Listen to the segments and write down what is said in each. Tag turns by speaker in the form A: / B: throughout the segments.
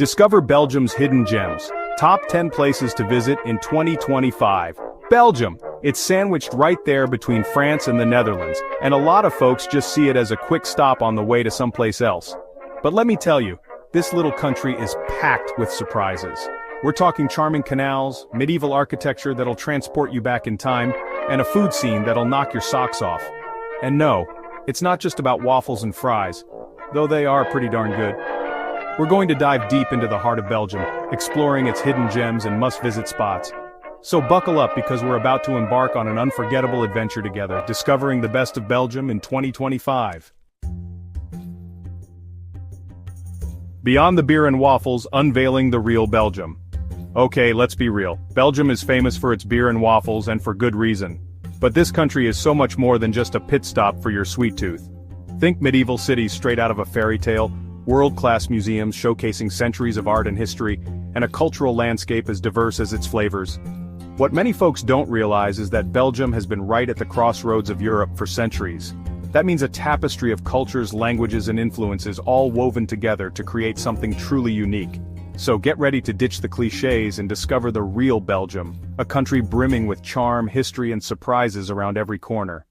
A: Discover Belgium's hidden gems. Top 10 places to visit in 2025. Belgium. It's sandwiched right there between France and the Netherlands, and a lot of folks just see it as a quick stop on the way to someplace else. But let me tell you, this little country is packed with surprises. We're talking charming canals, medieval architecture that'll transport you back in time, and a food scene that'll knock your socks off. And no, it's not just about waffles and fries, though they are pretty darn good. We're going to dive deep into the heart of Belgium, exploring its hidden gems and must-visit spots. So buckle up because we're about to embark on an unforgettable adventure together, discovering the best of Belgium in 2025. Beyond the beer and waffles, unveiling the real Belgium. Okay, let's be real. Belgium is famous for its beer and waffles, and for good reason. But this country is so much more than just a pit stop for your sweet tooth. Think medieval cities straight out of a fairy tale, world-class museums showcasing centuries of art and history, and a cultural landscape as diverse as its flavors. What many folks don't realize is that Belgium has been right at the crossroads of Europe for centuries. That means a tapestry of cultures, languages, and influences all woven together to create something truly unique. So get ready to ditch the clichés and discover the real Belgium, a country brimming with charm, history, and surprises around every corner.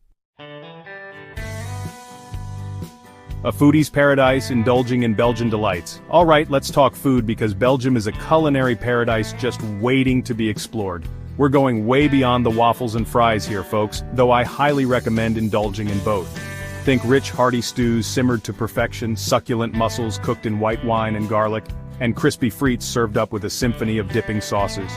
A: A foodie's paradise, indulging in Belgian delights. Alright, let's talk food because Belgium is a culinary paradise just waiting to be explored. We're going way beyond the waffles and fries here, folks, though I highly recommend indulging in both. Think rich, hearty stews simmered to perfection, succulent mussels cooked in white wine and garlic, and crispy frites served up with a symphony of dipping sauces.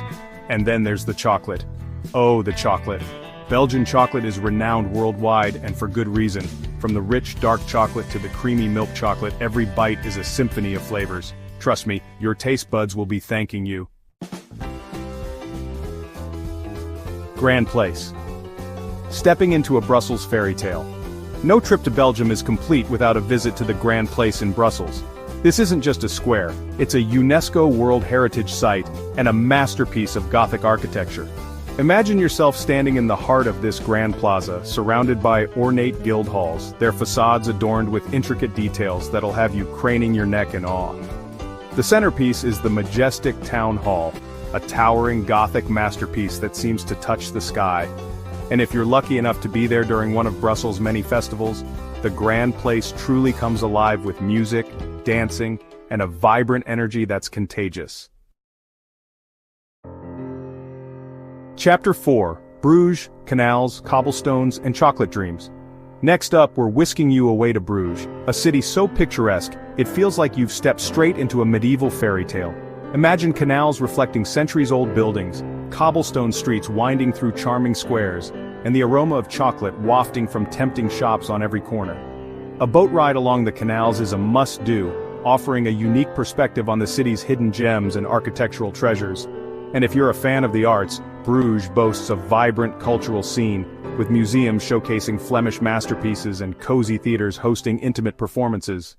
A: And then there's the chocolate. Oh, the chocolate. Belgian chocolate is renowned worldwide, and for good reason. From the rich, dark chocolate to the creamy milk chocolate, every bite is a symphony of flavors. Trust me, your taste buds will be thanking you. Grand Place. Stepping into a Brussels fairy tale. No trip to Belgium is complete without a visit to the Grand Place in Brussels. This isn't just a square, it's a UNESCO World Heritage Site and a masterpiece of Gothic architecture. Imagine yourself standing in the heart of this grand plaza, surrounded by ornate guild halls, their facades adorned with intricate details that'll have you craning your neck in awe. The centerpiece is the majestic Town Hall, a towering Gothic masterpiece that seems to touch the sky. And if you're lucky enough to be there during one of Brussels' many festivals, the Grand Place truly comes alive with music, dancing, and a vibrant energy that's contagious. Chapter 4. Bruges, Canals, Cobblestones, and Chocolate Dreams. Next up, we're whisking you away to Bruges, a city so picturesque, it feels like you've stepped straight into a medieval fairy tale. Imagine canals reflecting centuries-old buildings, cobblestone streets winding through charming squares, and the aroma of chocolate wafting from tempting shops on every corner. A boat ride along the canals is a must-do, offering a unique perspective on the city's hidden gems and architectural treasures. And if you're a fan of the arts, Bruges boasts a vibrant cultural scene, with museums showcasing Flemish masterpieces and cozy theaters hosting intimate performances.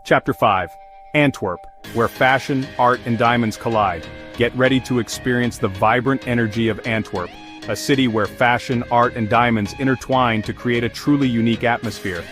A: Chapter 5. Antwerp, where fashion, art, and diamonds collide. Get ready to experience the vibrant energy of Antwerp, a city where fashion, art, and diamonds intertwine to create a truly unique atmosphere.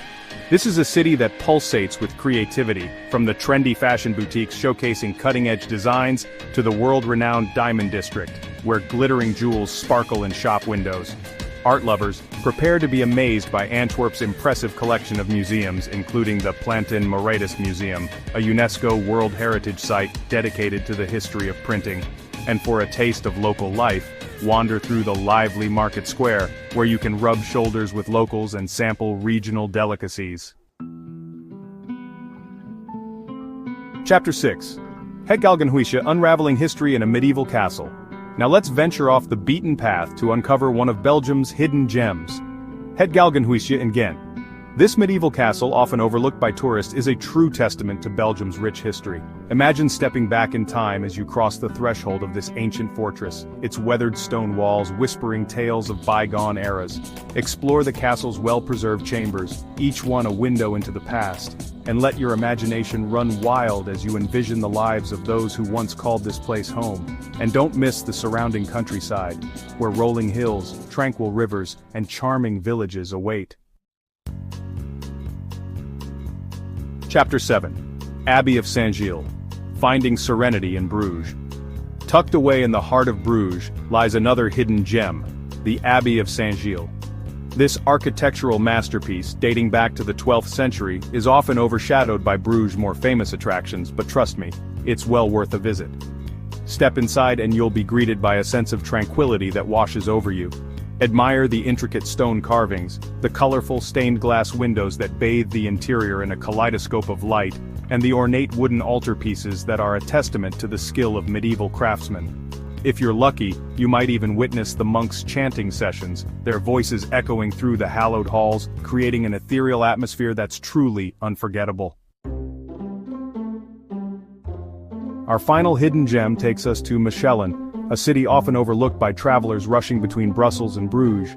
A: This is a city that pulsates with creativity, from the trendy fashion boutiques showcasing cutting-edge designs to the world-renowned Diamond District, where glittering jewels sparkle in shop windows. Art lovers, prepare to be amazed by Antwerp's impressive collection of museums, including the Plantin Moretus Museum, a UNESCO World Heritage Site dedicated to the history of printing. And for a taste of local life, wander through the lively market square, where you can rub shoulders with locals and sample regional delicacies. Chapter 6. Het Galgenhuisje, unraveling history in a medieval castle. Now let's venture off the beaten path to uncover one of Belgium's hidden gems. Het Galgenhuisje in Ghent. This medieval castle, often overlooked by tourists, is a true testament to Belgium's rich history. Imagine stepping back in time as you cross the threshold of this ancient fortress, its weathered stone walls whispering tales of bygone eras. Explore the castle's well-preserved chambers, each one a window into the past, and let your imagination run wild as you envision the lives of those who once called this place home. And don't miss the surrounding countryside, where rolling hills, tranquil rivers, and charming villages await. Chapter 7. Abbey of Saint-Gilles. Finding Serenity in Bruges. Tucked away in the heart of Bruges lies another hidden gem, the Abbey of Saint-Gilles. This architectural masterpiece, dating back to the 12th century, is often overshadowed by Bruges' more famous attractions, but trust me, it's well worth a visit. Step inside and you'll be greeted by a sense of tranquility that washes over you. Admire the intricate stone carvings, the colorful stained glass windows that bathe the interior in a kaleidoscope of light, and the ornate wooden altarpieces that are a testament to the skill of medieval craftsmen. If you're lucky, you might even witness the monks' chanting sessions, their voices echoing through the hallowed halls, creating an ethereal atmosphere that's truly unforgettable. Our final hidden gem takes us to Mechelen, a city often overlooked by travelers rushing between Brussels and Bruges.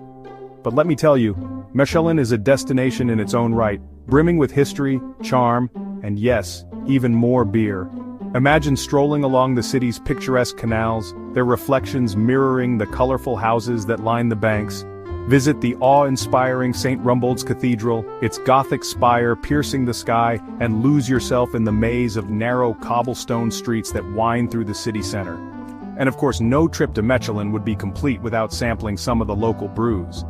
A: But let me tell you, Mechelen is a destination in its own right, brimming with history, charm, and yes, even more beer. Imagine strolling along the city's picturesque canals, their reflections mirroring the colorful houses that line the banks. Visit the awe-inspiring St. Rumbold's Cathedral, its Gothic spire piercing the sky, and lose yourself in the maze of narrow cobblestone streets that wind through the city center. And of course, no trip to Mechelen would be complete without sampling some of the local brews.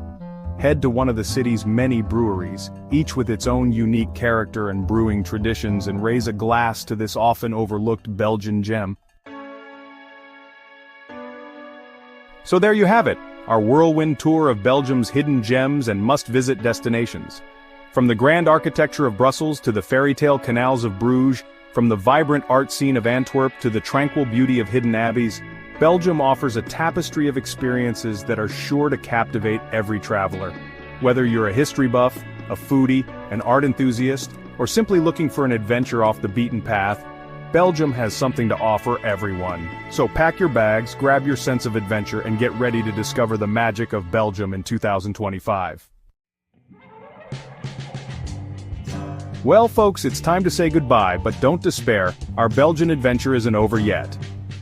A: Head to one of the city's many breweries, each with its own unique character and brewing traditions, and raise a glass to this often overlooked Belgian gem. So there you have it, our whirlwind tour of Belgium's hidden gems and must-visit destinations. From the grand architecture of Brussels to the fairy-tale canals of Bruges, from the vibrant art scene of Antwerp to the tranquil beauty of hidden abbeys, Belgium offers a tapestry of experiences that are sure to captivate every traveler. Whether you're a history buff, a foodie, an art enthusiast, or simply looking for an adventure off the beaten path, Belgium has something to offer everyone. So pack your bags, grab your sense of adventure, and get ready to discover the magic of Belgium in 2025. Well folks, it's time to say goodbye, but don't despair, our Belgian adventure isn't over yet.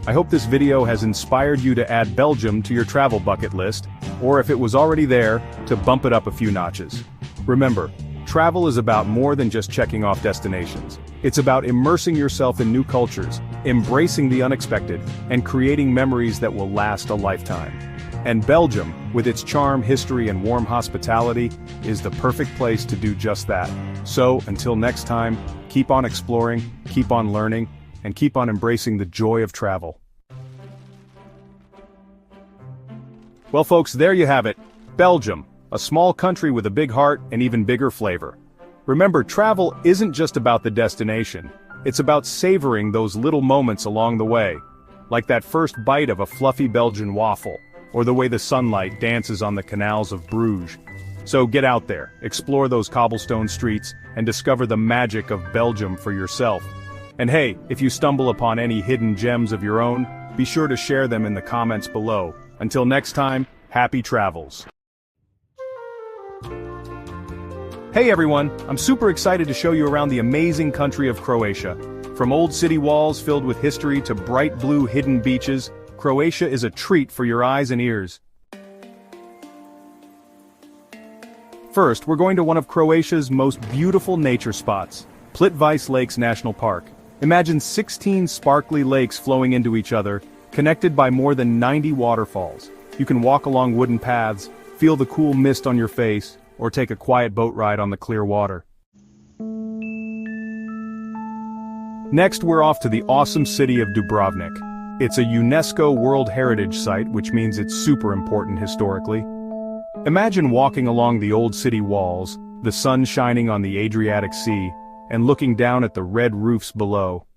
A: I hope this video has inspired you to add Belgium to your travel bucket list, or if it was already there, to bump it up a few notches. Remember, travel is about more than just checking off destinations. It's about immersing yourself in new cultures, embracing the unexpected, and creating memories that will last a lifetime. And Belgium, with its charm, history, and warm hospitality, is the perfect place to do just that. So, until next time, keep on exploring, keep on learning, and keep on embracing the joy of travel. Well folks, there you have it. Belgium, a small country with a big heart and even bigger flavor. Remember, travel isn't just about the destination. It's about savoring those little moments along the way. Like that first bite of a fluffy Belgian waffle, or the way the sunlight dances on the canals of Bruges. So get out there, explore those cobblestone streets, and discover the magic of Belgium for yourself. And hey, if you stumble upon any hidden gems of your own, be sure to share them in the comments below. Until next time, happy travels. Hey everyone, I'm super excited to show you around the amazing country of Croatia. From old city walls filled with history to bright blue hidden beaches, Croatia is a treat for your eyes and ears. First, we're going to one of Croatia's most beautiful nature spots, Plitvice Lakes National Park. Imagine 16 sparkly lakes flowing into each other, connected by more than 90 waterfalls. You can walk along wooden paths, feel the cool mist on your face, or take a quiet boat ride on the clear water. Next, we're off to the awesome city of Dubrovnik. It's a UNESCO World Heritage Site, which means it's super important historically. Imagine walking along the old city walls, the sun shining on the Adriatic Sea, and looking down at the red roofs below.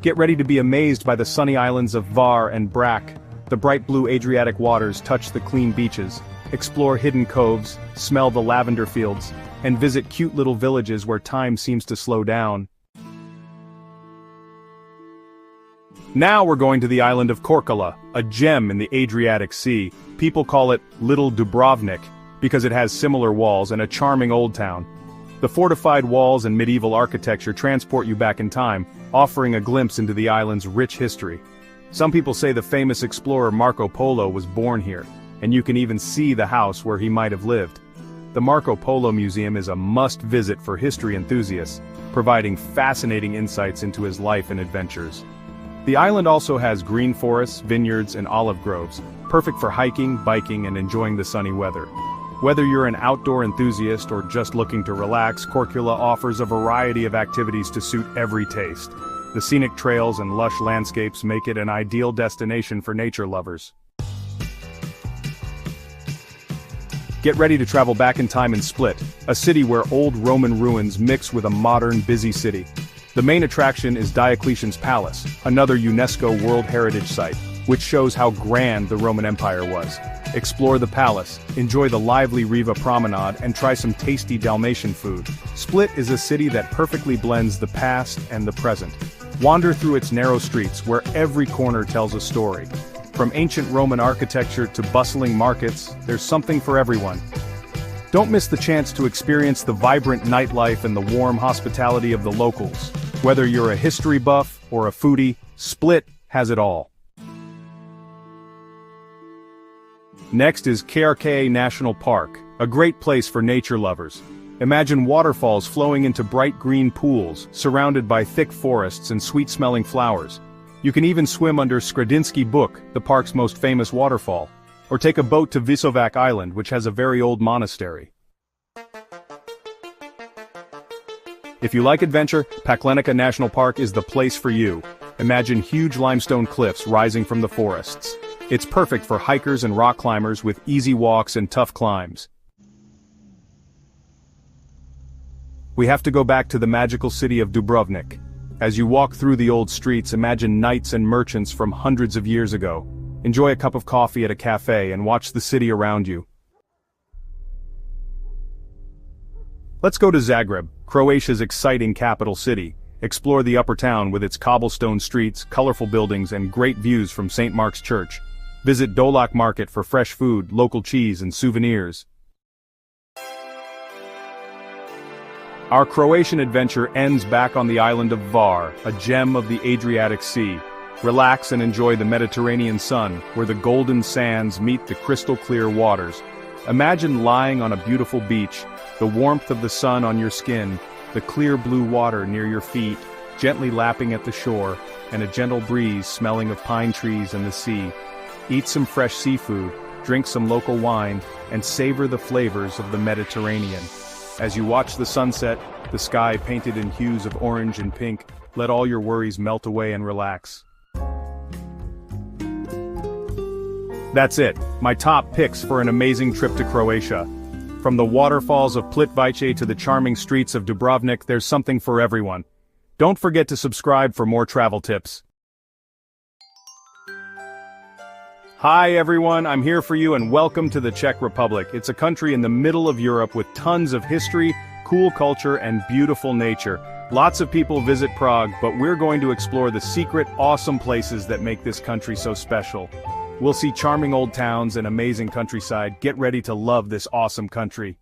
A: Get ready to be amazed by the sunny islands of Hvar and Brac. The bright blue Adriatic waters touch the clean beaches, explore hidden coves, smell the lavender fields, and visit cute little villages where time seems to slow down. Now we're going to the island of Korčula, a gem in the Adriatic Sea. People call it Little Dubrovnik, because it has similar walls and a charming old town. The fortified walls and medieval architecture transport you back in time, offering a glimpse into the island's rich history. Some people say the famous explorer Marco Polo was born here, and you can even see the house where he might have lived. The Marco Polo Museum is a must-visit for history enthusiasts, providing fascinating insights into his life and adventures. The island also has green forests, vineyards, and olive groves, perfect for hiking, biking, and enjoying the sunny weather. Whether you're an outdoor enthusiast or just looking to relax, Korčula offers a variety of activities to suit every taste. The scenic trails and lush landscapes make it an ideal destination for nature lovers. Get ready to travel back in time in Split, a city where old Roman ruins mix with a modern, busy city. The main attraction is Diocletian's Palace, another UNESCO World Heritage Site, which shows how grand the Roman Empire was. Explore the palace, enjoy the lively Riva promenade, and try some tasty Dalmatian food. Split is a city that perfectly blends the past and the present. Wander through its narrow streets where every corner tells a story. From ancient Roman architecture to bustling markets, there's something for everyone. Don't miss the chance to experience the vibrant nightlife and the warm hospitality of the locals. Whether you're a history buff or a foodie, Split has it all. Next is Krka National Park, a great place for nature lovers. Imagine waterfalls flowing into bright green pools, surrounded by thick forests and sweet-smelling flowers. You can even swim under Skredinsky Buk, the park's most famous waterfall, or take a boat to Visovac Island, which has a very old monastery. If you like adventure, Paklenica National Park is the place for you. Imagine huge limestone cliffs rising from the forests. It's perfect for hikers and rock climbers with easy walks and tough climbs. We have to go back to the magical city of Dubrovnik. As you walk through the old streets, imagine knights and merchants from hundreds of years ago. Enjoy a cup of coffee at a cafe and watch the city around you. Let's go to Zagreb, Croatia's exciting capital city. Explore the upper town with its cobblestone streets, colorful buildings, and great views from St. Mark's Church. Visit Dolac Market for fresh food, local cheese, and souvenirs. Our Croatian adventure ends back on the island of Hvar, a gem of the Adriatic Sea. Relax and enjoy the Mediterranean sun, where the golden sands meet the crystal-clear waters. Imagine lying on a beautiful beach, the warmth of the sun on your skin, the clear blue water near your feet, gently lapping at the shore, and a gentle breeze smelling of pine trees and the sea. Eat some fresh seafood, drink some local wine, and savor the flavors of the Mediterranean. As you watch the sunset, the sky painted in hues of orange and pink, let all your worries melt away and relax. That's it, my top picks for an amazing trip to Croatia. From the waterfalls of Plitvice to the charming streets of Dubrovnik, there's something for everyone. Don't forget to subscribe for more travel tips. Hi everyone, I'm here for you and welcome to the Czech Republic. It's a country in the middle of Europe with tons of history, cool culture, and beautiful nature. Lots of people visit Prague, but we're going to explore the secret, awesome places that make this country so special. We'll see charming old towns and amazing countryside. Get ready to love this awesome country.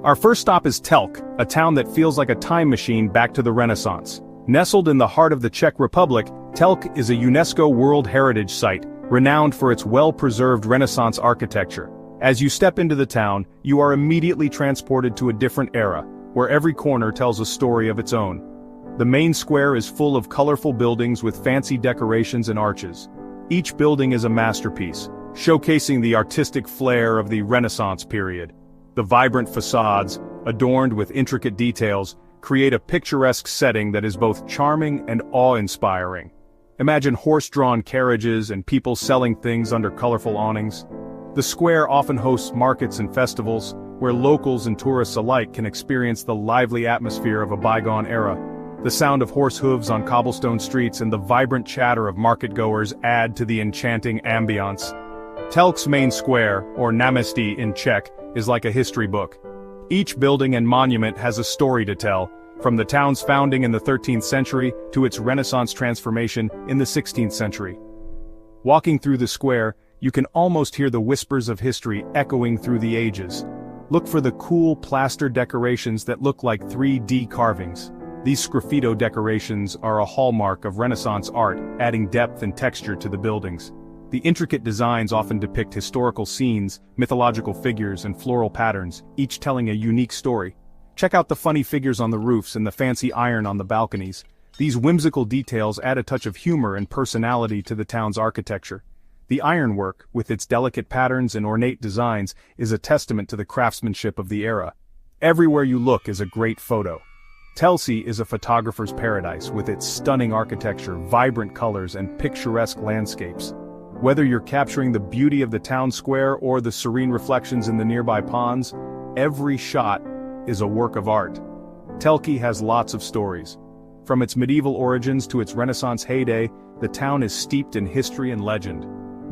A: Our first stop is Telk, a town that feels like a time machine back to the Renaissance. Nestled in the heart of the Czech Republic, Telk is a UNESCO World Heritage Site, renowned for its well-preserved Renaissance architecture. As you step into the town, you are immediately transported to a different era, where every corner tells a story of its own. The main square is full of colorful buildings with fancy decorations and arches. Each building is a masterpiece, showcasing the artistic flair of the Renaissance period. The vibrant facades, adorned with intricate details, create a picturesque setting that is both charming and awe-inspiring. Imagine horse-drawn carriages and people selling things under colorful awnings. The square often hosts markets and festivals, where locals and tourists alike can experience the lively atmosphere of a bygone era. The sound of horse hooves on cobblestone streets and the vibrant chatter of market-goers add to the enchanting ambiance. Telk's main square, or Náměstí in Czech, is like a history book. Each building and monument has a story to tell, from the town's founding in the 13th century to its Renaissance transformation in the 16th century. Walking through the square, you can almost hear the whispers of history echoing through the ages. Look for the cool plaster decorations that look like 3D carvings. These sgraffito decorations are a hallmark of Renaissance art, adding depth and texture to the buildings. The intricate designs often depict historical scenes, mythological figures, and floral patterns, each telling a unique story. Check out the funny figures on the roofs and the fancy iron on the balconies. These whimsical details add a touch of humor and personality to the town's architecture. The ironwork, with its delicate patterns and ornate designs, is a testament to the craftsmanship of the era. Everywhere you look is a great photo. Telsey is a photographer's paradise with its stunning architecture, vibrant colors, and picturesque landscapes. Whether you're capturing the beauty of the town square or the serene reflections in the nearby ponds, every shot is a work of art. Telkey has lots of stories. From its medieval origins to its Renaissance heyday, the town is steeped in history and legend.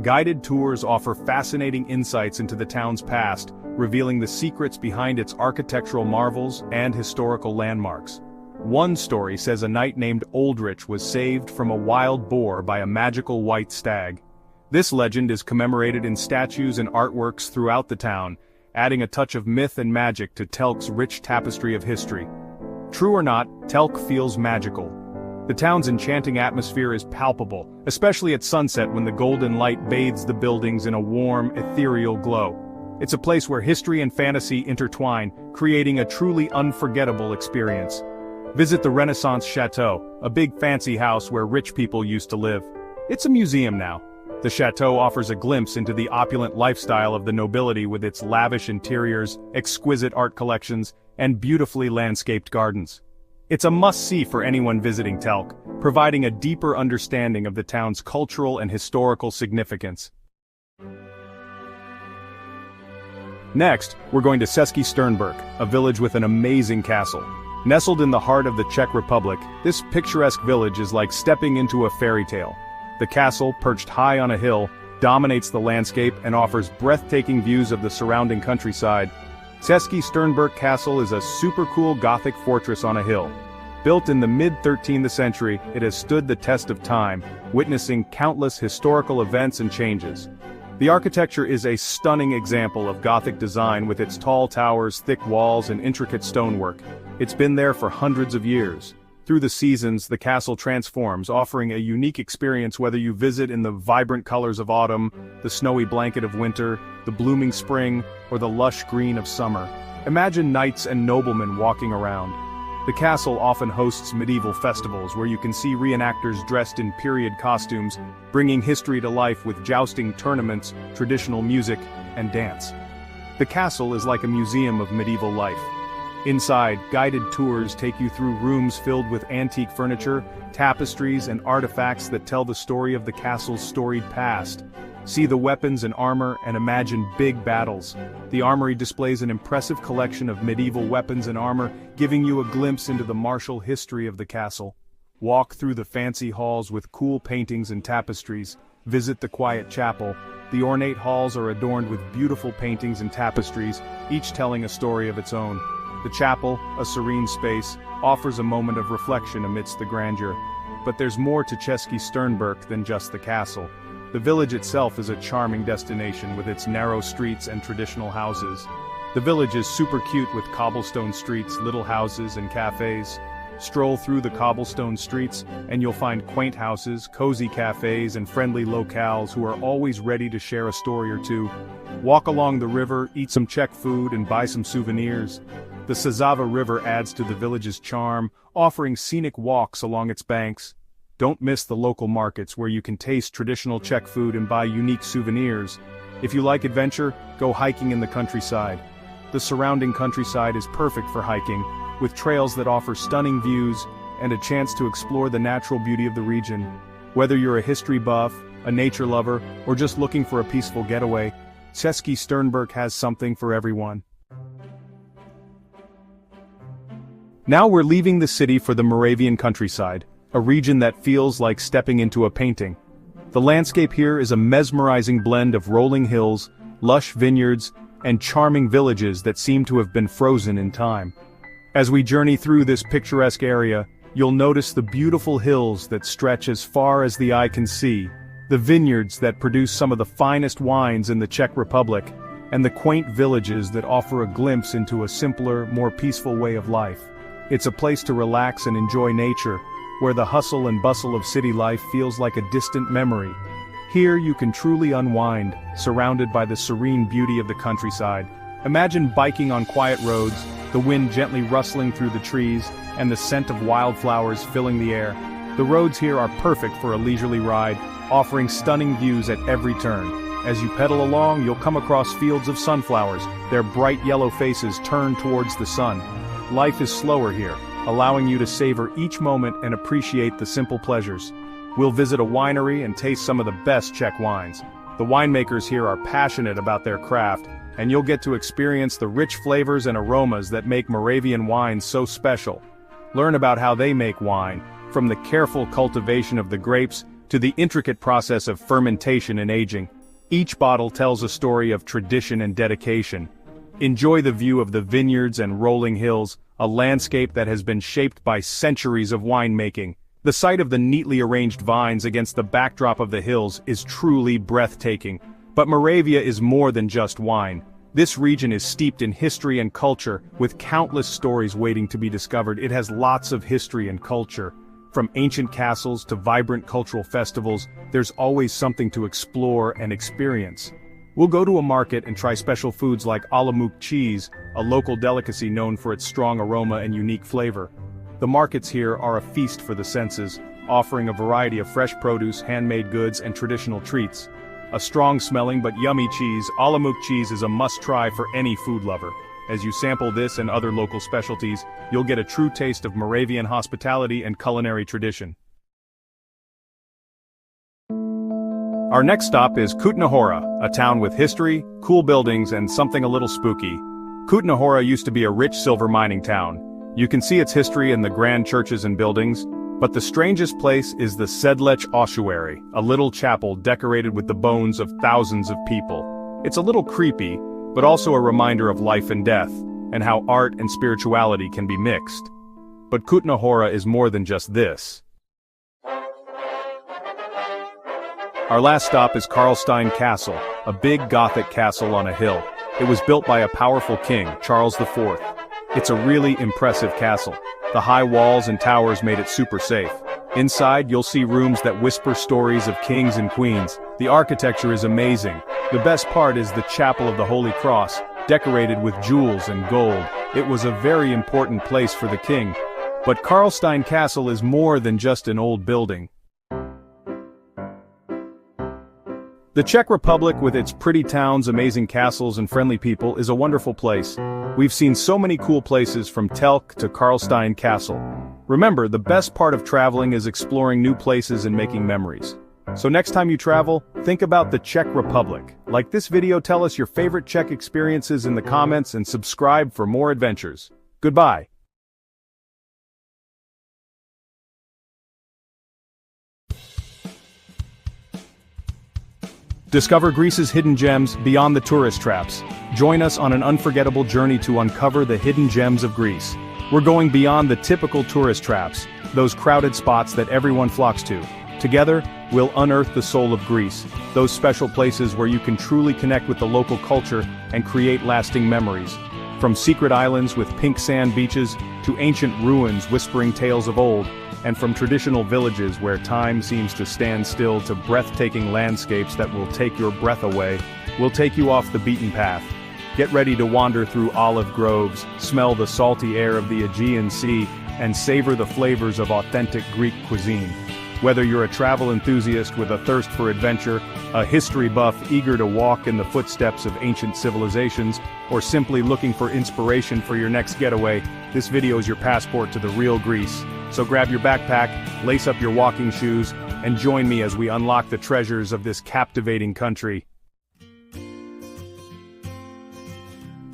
A: Guided tours offer fascinating insights into the town's past, revealing the secrets behind its architectural marvels and historical landmarks. One story says a knight named Oldrich was saved from a wild boar by a magical white stag. This legend is commemorated in statues and artworks throughout the town, adding a touch of myth and magic to Telk's rich tapestry of history. True or not, Telk feels magical. The town's enchanting atmosphere is palpable, especially at sunset when the golden light bathes the buildings in a warm, ethereal glow. It's a place where history and fantasy intertwine, creating a truly unforgettable experience. Visit the Renaissance Chateau, a big fancy house where rich people used to live. It's a museum now. The chateau offers a glimpse into the opulent lifestyle of the nobility with its lavish interiors, exquisite art collections, and beautifully landscaped gardens. It's a must-see for anyone visiting Telk, providing a deeper understanding of the town's cultural and historical significance. Next, we're going to Český Sternberk, a village with an amazing castle. Nestled in the heart of the Czech Republic, this picturesque village is like stepping into a fairy tale. The castle, perched high on a hill, dominates the landscape and offers breathtaking views of the surrounding countryside. Český Sternberk Castle is a super cool Gothic fortress on a hill. Built in the mid-13th century, it has stood the test of time, witnessing countless historical events and changes. The architecture is a stunning example of Gothic design with its tall towers, thick walls, and intricate stonework. It's been there for hundreds of years. Through the seasons, the castle transforms, offering a unique experience whether you visit in the vibrant colors of autumn, the snowy blanket of winter, the blooming spring, or the lush green of summer. Imagine knights and noblemen walking around. The castle often hosts medieval festivals where you can see reenactors dressed in period costumes, bringing history to life with jousting tournaments, traditional music, and dance. The castle is like a museum of medieval life. Inside, guided tours take you through rooms filled with antique furniture, tapestries, and artifacts that tell the story of the castle's storied past. See the weapons and armor and imagine big battles. The armory displays an impressive collection of medieval weapons and armor, giving you a glimpse into the martial history of the castle. Walk through the fancy halls with cool paintings and tapestries. Visit the quiet chapel. The ornate halls are adorned with beautiful paintings and tapestries, each telling a story of its own. The chapel, a serene space, offers a moment of reflection amidst the grandeur. But there's more to Český Sternberk than just the castle. The village itself is a charming destination with its narrow streets and traditional houses. The village is super cute with cobblestone streets, little houses, and cafes. Stroll through the cobblestone streets, and you'll find quaint houses, cozy cafes, and friendly locals who are always ready to share a story or two. Walk along the river, eat some Czech food, and buy some souvenirs. The Sazava River adds to the village's charm, offering scenic walks along its banks. Don't miss the local markets where you can taste traditional Czech food and buy unique souvenirs. If you like adventure, go hiking in the countryside. The surrounding countryside is perfect for hiking, with trails that offer stunning views and a chance to explore the natural beauty of the region. Whether you're a history buff, a nature lover, or just looking for a peaceful getaway, Český Sternberk has something for everyone. Now we're leaving the city for the Moravian countryside, a region that feels like stepping into a painting. The landscape here is a mesmerizing blend of rolling hills, lush vineyards, and charming villages that seem to have been frozen in time. As we journey through this picturesque area, you'll notice the beautiful hills that stretch as far as the eye can see, the vineyards that produce some of the finest wines in the Czech Republic, and the quaint villages that offer a glimpse into a simpler, more peaceful way of life. It's a place to relax and enjoy nature, where the hustle and bustle of city life feels like a distant memory. Here you can truly unwind, surrounded by the serene beauty of the countryside. Imagine biking on quiet roads, the wind gently rustling through the trees, and the scent of wildflowers filling the air. The roads here are perfect for a leisurely ride, offering stunning views at every turn. As you pedal along, you'll come across fields of sunflowers, their bright yellow faces turned towards the sun. Life is slower here, allowing you to savor each moment and appreciate the simple pleasures. We'll visit a winery and taste some of the best Czech wines. The winemakers here are passionate about their craft, and you'll get to experience the rich flavors and aromas that make Moravian wines so special. Learn about how they make wine, from the careful cultivation of the grapes to the intricate process of fermentation and aging. Each bottle tells a story of tradition and dedication. Enjoy the view of the vineyards and rolling hills, a landscape that has been shaped by centuries of winemaking. The sight of the neatly arranged vines against the backdrop of the hills is truly breathtaking. But Moravia is more than just wine. This region is steeped in history and culture, with countless stories waiting to be discovered. It has lots of history and culture. From ancient castles to vibrant cultural festivals, there's always something to explore and experience. We'll go to a market and try special foods like alamuk cheese, a local delicacy known for its strong aroma and unique flavor. The markets here are a feast for the senses, offering a variety of fresh produce, handmade goods, and traditional treats. A strong-smelling but yummy cheese, alamuk cheese is a must-try for any food lover. As you sample this and other local specialties, you'll get a true taste of Moravian hospitality and culinary tradition. Our next stop is Kutna Hora, a town with history, cool buildings, and something a little spooky. Kutna Hora used to be a rich silver mining town. You can see its history in the grand churches and buildings, but the strangest place is the Sedlec ossuary, a little chapel decorated with the bones of thousands of people. It's a little creepy, but also a reminder of life and death, and how art and spirituality can be mixed. But Kutna Hora is more than just this. Our last stop is Karlstein Castle, a big Gothic castle on a hill. It was built by a powerful king, Charles IV. It's a really impressive castle. The high walls and towers made it super safe. Inside, you'll see rooms that whisper stories of kings and queens. The architecture is amazing. The best part is the Chapel of the Holy Cross, decorated with jewels and gold. It was a very important place for the king. But Karlstein Castle is more than just an old building. The Czech Republic, with its pretty towns, amazing castles, and friendly people, is a wonderful place. We've seen so many cool places from Telk to Karlstein Castle. Remember, the best part of traveling is exploring new places and making memories. So next time you travel, think about the Czech Republic. Like this video, tell us your favorite Czech experiences in the comments and subscribe for more adventures. Goodbye. Discover Greece's hidden gems beyond the tourist traps. Join us on an unforgettable journey to uncover the hidden gems of Greece. We're going beyond the typical tourist traps, those crowded spots that everyone flocks to. Together, we'll unearth the soul of Greece, those special places where you can truly connect with the local culture and create lasting memories. From secret islands with pink sand beaches to ancient ruins whispering tales of old, and from traditional villages where time seems to stand still to breathtaking landscapes that will take your breath away, we'll take you off the beaten path. Get ready to wander through olive groves, smell the salty air of the Aegean Sea, and savor the flavors of authentic Greek cuisine. Whether you're a travel enthusiast with a thirst for adventure, a history buff eager to walk in the footsteps of ancient civilizations, or simply looking for inspiration for your next getaway, this video is your passport to the real Greece. So grab your backpack, lace up your walking shoes, and join me as we unlock the treasures of this captivating country.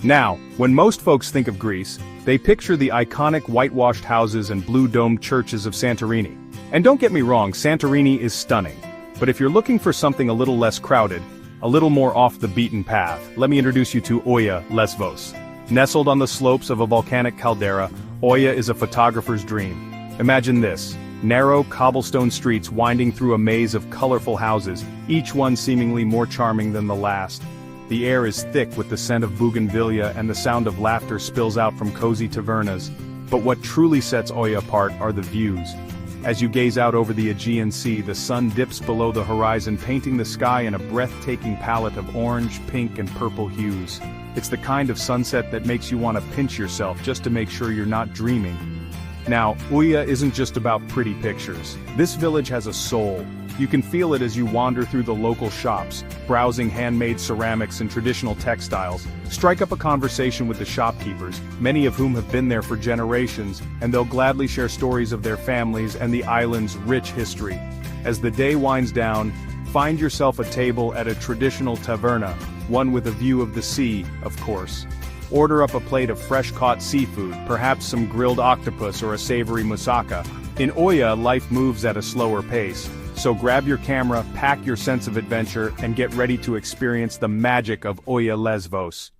A: Now, when most folks think of Greece, they picture the iconic whitewashed houses and blue-domed churches of Santorini. And don't get me wrong, Santorini is stunning. But if you're looking for something a little less crowded, a little more off the beaten path, let me introduce you to Oia, Lesvos. Nestled on the slopes of a volcanic caldera, Oia is a photographer's dream. Imagine this: narrow cobblestone streets winding through a maze of colorful houses, each one seemingly more charming than the last. The air is thick with the scent of bougainvillea and the sound of laughter spills out from cozy tavernas. But what truly sets Oia apart are the views. As you gaze out over the Aegean Sea, the sun dips below the horizon, painting the sky in a breathtaking palette of orange, pink, and purple hues. It's the kind of sunset that makes you want to pinch yourself just to make sure you're not dreaming. Now, Uya isn't just about pretty pictures. This village has a soul. You can feel it as you wander through the local shops, browsing handmade ceramics and traditional textiles. Strike up a conversation with the shopkeepers, many of whom have been there for generations, and they'll gladly share stories of their families and the island's rich history. As the day winds down, find yourself a table at a traditional taverna, one with a view of the sea, of course. Order up a plate of fresh-caught seafood, perhaps some grilled octopus or a savory moussaka. In Oya, life moves at a slower pace, so grab your camera, pack your sense of adventure, and get ready to experience the magic of Oya Lesvos.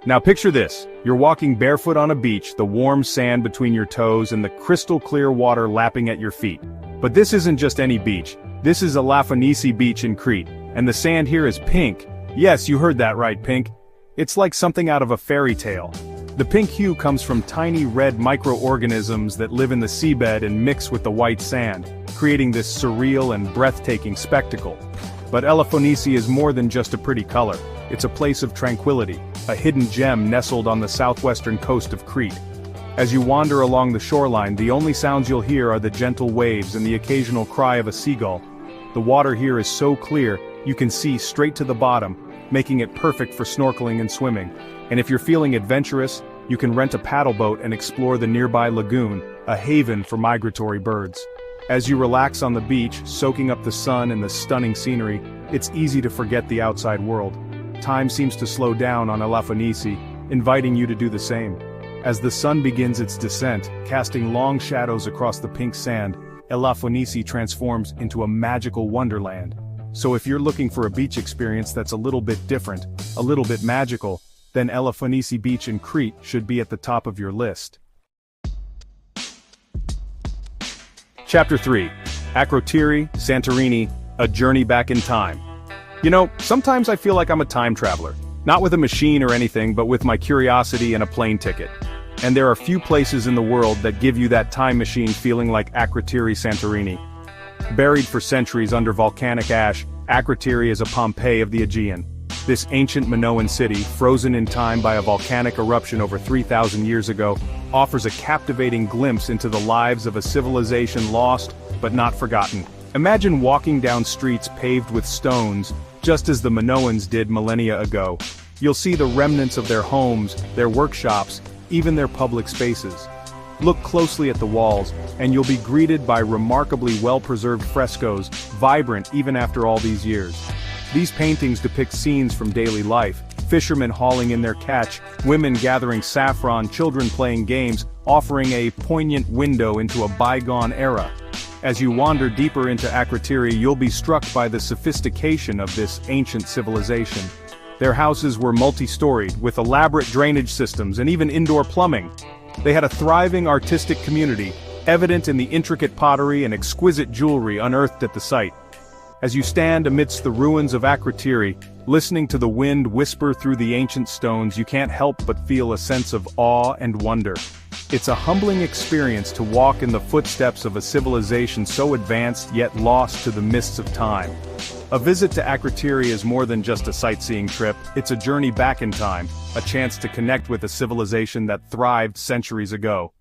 A: Now picture this, you're walking barefoot on a beach, the warm sand between your toes and the crystal-clear water lapping at your feet. But this isn't just any beach, this is Elafonisi Beach in Crete, and the sand here is pink. Yes, you heard that right, pink. It's like something out of a fairy tale. The pink hue comes from tiny red microorganisms that live in the seabed and mix with the white sand, creating this surreal and breathtaking spectacle. But Elafonisi is more than just a pretty color. It's a place of tranquility, a hidden gem nestled on the southwestern coast of Crete. As you wander along the shoreline, the only sounds you'll hear are the gentle waves and the occasional cry of a seagull. The water here is so clear, you can see straight to the bottom, making it perfect for snorkeling and swimming. And if you're feeling adventurous, you can rent a paddle boat and explore the nearby lagoon, a haven for migratory birds. As you relax on the beach, soaking up the sun and the stunning scenery, it's easy to forget the outside world. Time seems to slow down on Elafonisi, inviting you to do the same. As the sun begins its descent, casting long shadows across the pink sand, Elafonisi transforms into a magical wonderland. So if you're looking for a beach experience that's a little bit different, a little bit magical, then Elafonisi Beach in Crete should be at the top of your list. Chapter 3. Akrotiri, Santorini, A Journey Back in Time. You know, sometimes I feel like I'm a time traveler. Not with a machine or anything, but with my curiosity and a plane ticket. And there are few places in the world that give you that time machine feeling like Akrotiri, Santorini. Buried for centuries under volcanic ash, Akrotiri is a Pompeii of the Aegean. This ancient Minoan city, frozen in time by a volcanic eruption over 3,000 years ago, offers a captivating glimpse into the lives of a civilization lost, but not forgotten. Imagine walking down streets paved with stones, just as the Minoans did millennia ago. You'll see the remnants of their homes, their workshops, even their public spaces. Look closely at the walls, and you'll be greeted by remarkably well-preserved frescoes, vibrant even after all these years. These paintings depict scenes from daily life, fishermen hauling in their catch, women gathering saffron, children playing games, offering a poignant window into a bygone era. As you wander deeper into Akrotiri, you'll be struck by the sophistication of this ancient civilization. Their houses were multi-storied, with elaborate drainage systems and even indoor plumbing. They had a thriving artistic community, evident in the intricate pottery and exquisite jewelry unearthed at the site. As you stand amidst the ruins of Akrotiri, listening to the wind whisper through the ancient stones, you can't help but feel a sense of awe and wonder. It's a humbling experience to walk in the footsteps of a civilization so advanced yet lost to the mists of time. A visit to Akrotiri is more than just a sightseeing trip, it's a journey back in time, a chance to connect with a civilization that thrived centuries ago.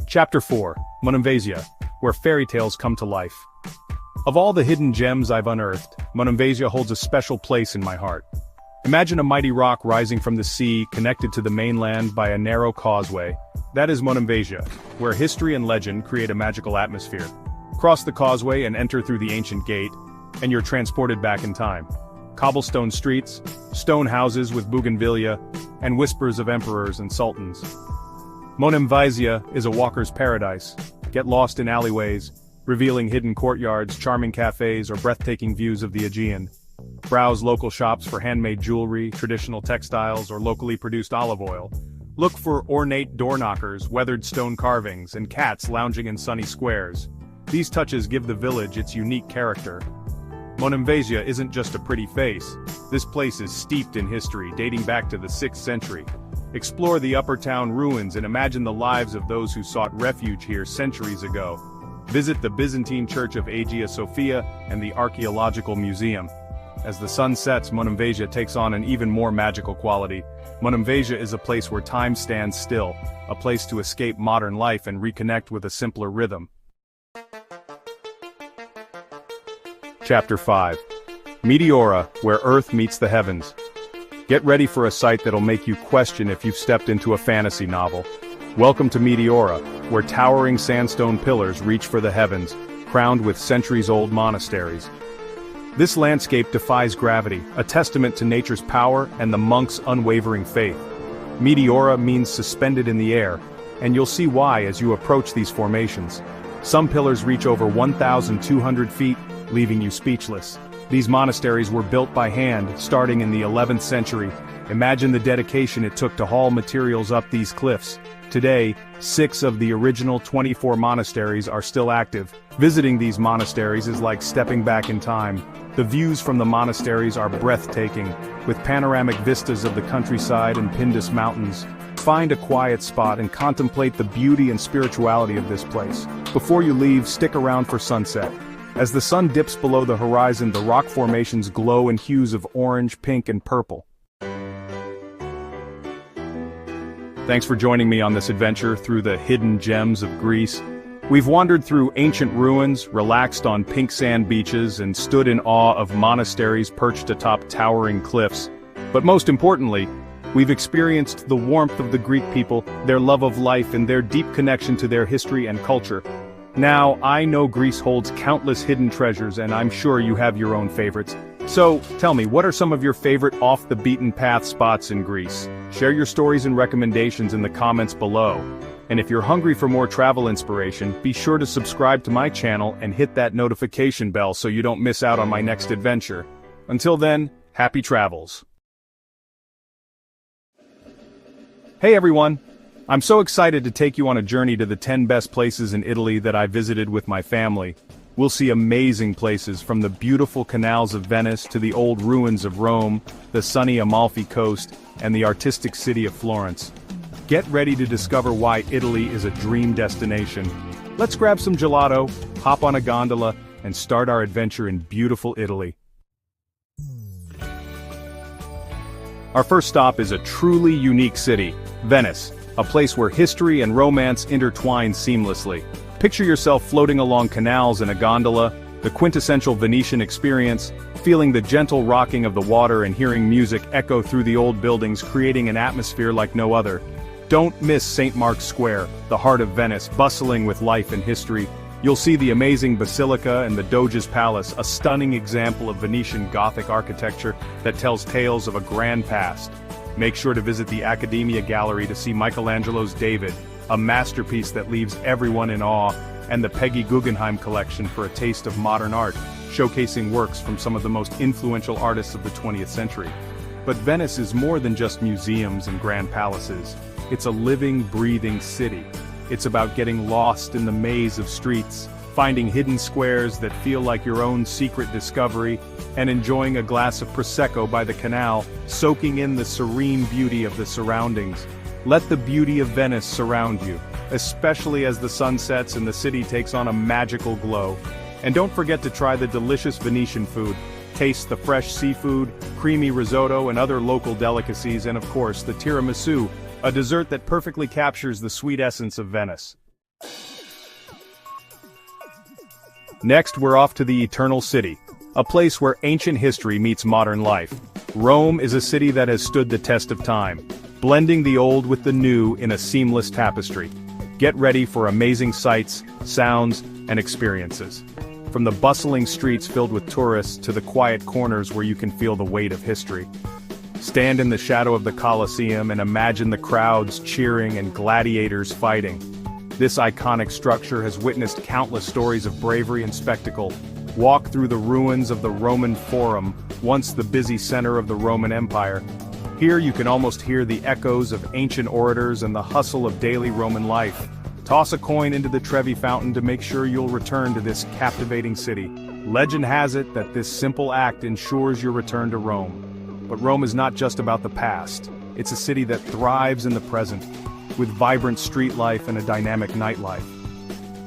A: Chapter 4. Monemvasia, where fairy tales come to life. Of all the hidden gems I've unearthed, Monemvasia holds a special place in my heart. Imagine a mighty rock rising from the sea, connected to the mainland by a narrow causeway. That is Monemvasia, where history and legend create a magical atmosphere. Cross the causeway and enter through the ancient gate, and you're transported back in time. Cobblestone streets, stone houses with bougainvillea, and whispers of emperors and sultans. Monemvasia is a walker's paradise. Get lost in alleyways, revealing hidden courtyards, charming cafes, or breathtaking views of the Aegean. Browse local shops for handmade jewelry, traditional textiles, or locally produced olive oil. Look for ornate door knockers, weathered stone carvings, and cats lounging in sunny squares. These touches give the village its unique character. Monemvasia isn't just a pretty face. This place is steeped in history, dating back to the 6th century. Explore the upper town ruins and imagine the lives of those who sought refuge here centuries ago. Visit the Byzantine Church of Hagia Sophia and the Archaeological Museum. As the sun sets, Monemvasia takes on an even more magical quality. Monemvasia is a place where time stands still, a place to escape modern life and reconnect with a simpler rhythm. Chapter 5. Meteora, where Earth meets the heavens. Get ready for a sight that'll make you question if you've stepped into a fantasy novel. Welcome to Meteora, where towering sandstone pillars reach for the heavens, crowned with centuries-old monasteries. This landscape defies gravity, a testament to nature's power and the monks' unwavering faith. Meteora means suspended in the air, and you'll see why as you approach these formations. Some pillars reach over 1,200 feet, leaving you speechless. These monasteries were built by hand, starting in the 11th century. Imagine the dedication it took to haul materials up these cliffs. Today, 6 of the original 24 monasteries are still active. Visiting these monasteries is like stepping back in time. The views from the monasteries are breathtaking, with panoramic vistas of the countryside and Pindus mountains. Find a quiet spot and contemplate the beauty and spirituality of this place. Before you leave, stick around for sunset. As the sun dips below the horizon, the rock formations glow in hues of orange, pink, and purple. Thanks for joining me on this adventure through the hidden gems of Greece. We've wandered through ancient ruins, relaxed on pink sand beaches, and stood in awe of monasteries perched atop towering cliffs. But most importantly, we've experienced the warmth of the Greek people, their love of life, and their deep connection to their history and culture. Now, I know Greece holds countless hidden treasures, and I'm sure you have your own favorites. So, tell me, what are some of your favorite off-the-beaten-path spots in Greece? Share your stories and recommendations in the comments below. And if you're hungry for more travel inspiration, be sure to subscribe to my channel and hit that notification bell so you don't miss out on my next adventure. Until then, happy travels. Hey everyone! I'm so excited to take you on a journey to the 10 best places in Italy that I visited with my family. We'll see amazing places from the beautiful canals of Venice to the old ruins of Rome, the sunny Amalfi Coast, and the artistic city of Florence. Get ready to discover why Italy is a dream destination. Let's grab some gelato, hop on a gondola, and start our adventure in beautiful Italy. Our first stop is a truly unique city, Venice, a place where history and romance intertwine seamlessly. Picture yourself floating along canals in a gondola, the quintessential Venetian experience, feeling the gentle rocking of the water and hearing music echo through the old buildings, creating an atmosphere like no other. Don't miss St. Mark's Square, the heart of Venice, bustling with life and history. You'll see the amazing Basilica and the Doge's Palace, a stunning example of Venetian Gothic architecture that tells tales of a grand past. Make sure to visit the Accademia Gallery to see Michelangelo's David, a masterpiece that leaves everyone in awe, and the Peggy Guggenheim collection for a taste of modern art, showcasing works from some of the most influential artists of the 20th century. But Venice is more than just museums and grand palaces. It's a living, breathing city. It's about getting lost in the maze of streets, finding hidden squares that feel like your own secret discovery, and enjoying a glass of Prosecco by the canal, soaking in the serene beauty of the surroundings. Let the beauty of Venice surround you, especially as the sun sets and the city takes on a magical glow. And don't forget to try the delicious Venetian food. Taste the fresh seafood, creamy risotto and other local delicacies, and of course the tiramisu, a dessert that perfectly captures the sweet essence of Venice. Next, we're off to the Eternal City, a place where ancient history meets modern life. Rome is a city that has stood the test of time, blending the old with the new in a seamless tapestry. Get ready for amazing sights, sounds, and experiences. From the bustling streets filled with tourists to the quiet corners where you can feel the weight of history. Stand in the shadow of the Colosseum and imagine the crowds cheering and gladiators fighting. This iconic structure has witnessed countless stories of bravery and spectacle. Walk through the ruins of the Roman Forum, once the busy center of the Roman Empire. Here you can almost hear the echoes of ancient orators and the hustle of daily Roman life. Toss a coin into the Trevi Fountain to make sure you'll return to this captivating city. Legend has it that this simple act ensures your return to Rome. But Rome is not just about the past. It's a city that thrives in the present, with vibrant street life and a dynamic nightlife.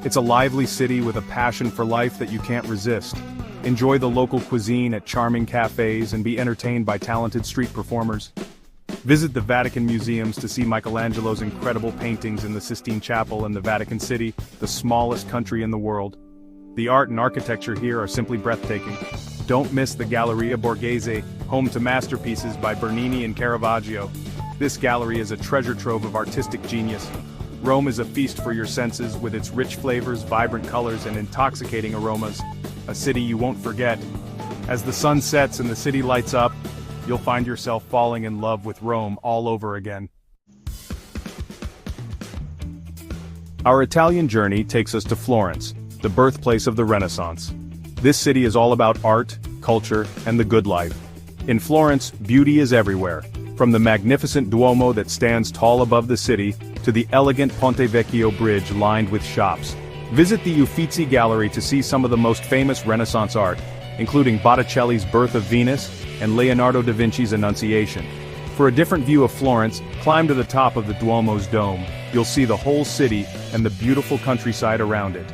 A: It's a lively city with a passion for life that you can't resist. Enjoy the local cuisine at charming cafes and be entertained by talented street performers. Visit the Vatican museums to see Michelangelo's incredible paintings in the Sistine Chapel in the Vatican City, the smallest country in the world. The art and architecture here are simply breathtaking. Don't miss the Galleria Borghese, home to masterpieces by Bernini and Caravaggio. This gallery is a treasure trove of artistic genius. Rome is a feast for your senses with its rich flavors, vibrant colors, and intoxicating aromas. A city you won't forget. As the sun sets and the city lights up, you'll find yourself falling in love with Rome all over again. Our Italian journey takes us to Florence, the birthplace of the Renaissance. This city is all about art, culture, and the good life. In Florence, beauty is everywhere, from the magnificent Duomo that stands tall above the city, to the elegant Ponte Vecchio bridge lined with shops. Visit the Uffizi Gallery to see some of the most famous Renaissance art, including Botticelli's Birth of Venus and Leonardo da Vinci's Annunciation. For a different view of Florence, climb to the top of the Duomo's dome. You'll see the whole city and the beautiful countryside around it.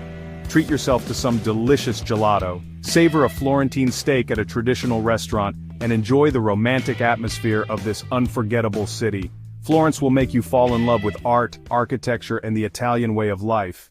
A: Treat yourself to some delicious gelato, savor a Florentine steak at a traditional restaurant, and enjoy the romantic atmosphere of this unforgettable city. Florence will make you fall in love with art, architecture, and the Italian way of life.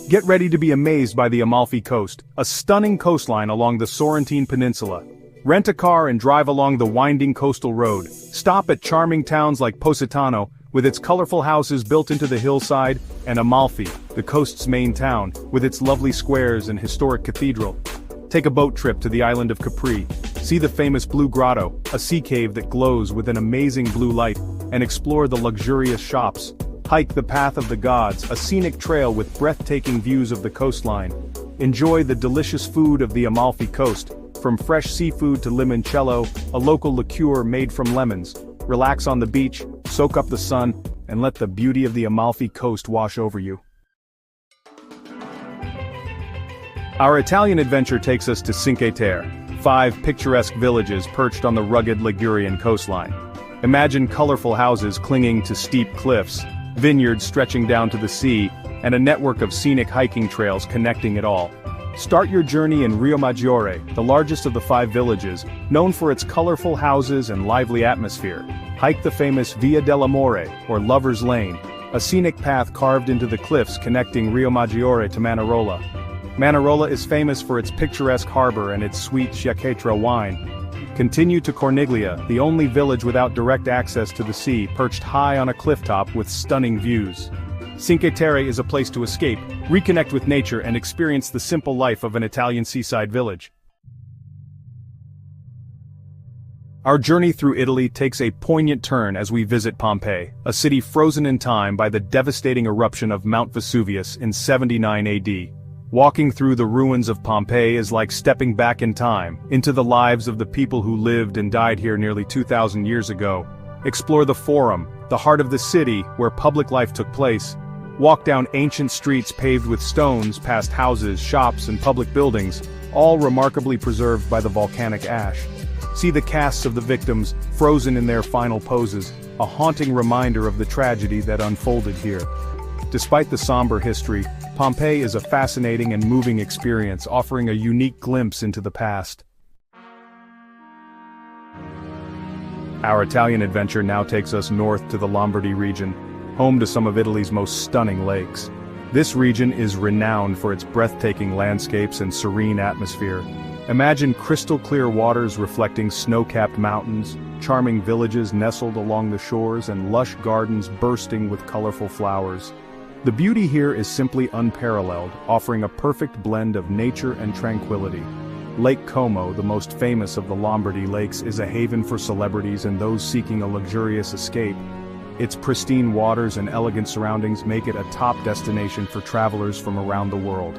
A: Get ready to be amazed by the Amalfi Coast, a stunning coastline along the Sorrentine Peninsula. Rent a car and drive along the winding coastal road. Stop at charming towns like Positano, with its colorful houses built into the hillside, and Amalfi, the coast's main town, with its lovely squares and historic cathedral. Take a boat trip to the island of Capri. See the famous Blue Grotto, a sea cave that glows with an amazing blue light, and explore the luxurious shops. Hike the Path of the Gods, a scenic trail with breathtaking views of the coastline. Enjoy the delicious food of the Amalfi Coast, from fresh seafood to limoncello, a local liqueur made from lemons. Relax on the beach, soak up the sun, and let the beauty of the Amalfi Coast wash over you. Our Italian adventure takes us to Cinque Terre, 5 picturesque villages perched on the rugged Ligurian coastline. Imagine colorful houses clinging to steep cliffs, vineyards stretching down to the sea, and a network of scenic hiking trails connecting it all. Start your journey in Riomaggiore, the largest of the 5 villages, known for its colorful houses and lively atmosphere. Hike the famous Via dell'Amore, or Lover's Lane, a scenic path carved into the cliffs connecting Riomaggiore to Manarola. Manarola is famous for its picturesque harbor and its sweet Chiacchiera wine. Continue to Corniglia, the only village without direct access to the sea, perched high on a clifftop with stunning views. Cinque Terre is a place to escape, reconnect with nature, and experience the simple life of an Italian seaside village. Our journey through Italy takes a poignant turn as we visit Pompeii, a city frozen in time by the devastating eruption of Mount Vesuvius in 79 AD. Walking through the ruins of Pompeii is like stepping back in time, into the lives of the people who lived and died here nearly 2,000 years ago. Explore the Forum, the heart of the city where public life took place. Walk down ancient streets paved with stones past houses, shops, and public buildings, all remarkably preserved by the volcanic ash. See the casts of the victims, frozen in their final poses, a haunting reminder of the tragedy that unfolded here. Despite the somber history, Pompeii is a fascinating and moving experience, offering a unique glimpse into the past. Our Italian adventure now takes us north to the Lombardy region, home to some of Italy's most stunning lakes. This region is renowned for its breathtaking landscapes and serene atmosphere. Imagine crystal-clear waters reflecting snow-capped mountains, charming villages nestled along the shores, and lush gardens bursting with colorful flowers. The beauty here is simply unparalleled, offering a perfect blend of nature and tranquility. Lake Como, the most famous of the Lombardy lakes, is a haven for celebrities and those seeking a luxurious escape. Its pristine waters and elegant surroundings make it a top destination for travelers from around the world.